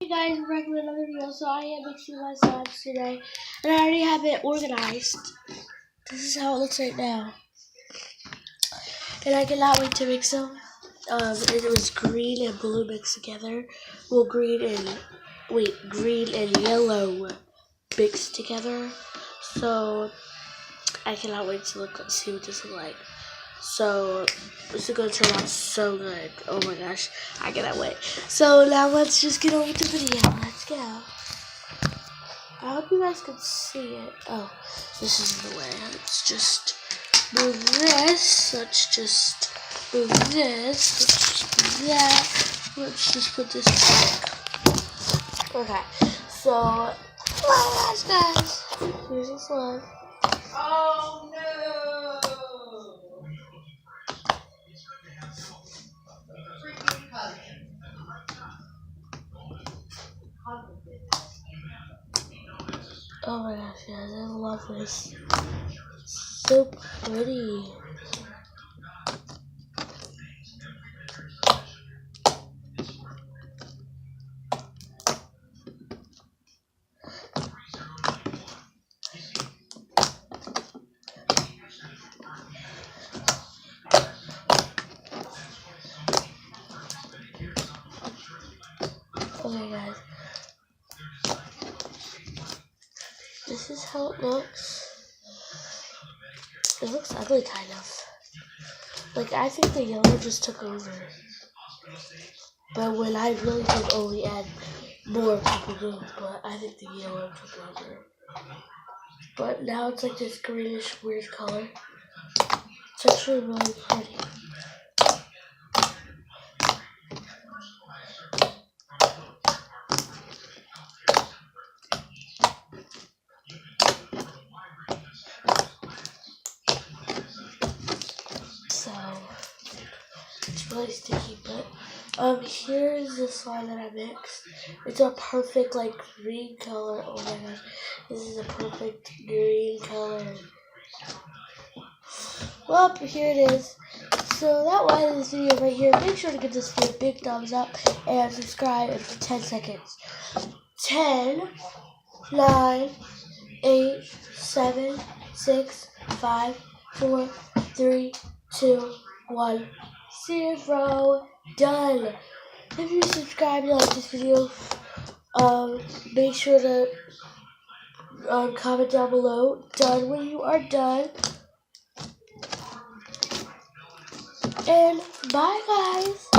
Hey guys, we're back with another video. So I am mixing my slides today, and I already have it organized. This is how it looks right now, and I cannot wait to mix them. It was green and blue mixed together. Well, green and yellow mixed together. So I cannot wait to see what this looks like. So this is gonna turn out so good. Oh my gosh, I cannot wait. So now let's just get over to the video. Let's go. I hope you guys can see it. Oh, this is the way. Let's just move this. Let's just move this. Let's just do that. Let's just put this back. Okay, so oh my gosh, guys, here's the slide. Oh no! Oh my gosh, guys, I love this. So pretty. Okay, guys. This is how it looks. It looks ugly, kind of. Like, I think the yellow just took over. But when I really did only add more people do, but I think the yellow took over. But now it's like this greenish weird color. It's actually really pretty. So it's really sticky, but here's the slime that I mixed. It's a perfect like green color. Oh my gosh, this is a perfect green color. Well, here it is. So that was this video right here. Make sure to give this video a big thumbs up and subscribe in 10 seconds. 10, 9, 8, 7, 6, 5, 4, 3, 2, 1, 0. Done. If you subscribe and like this video, make sure to comment down below. Done when you are done. And bye, guys.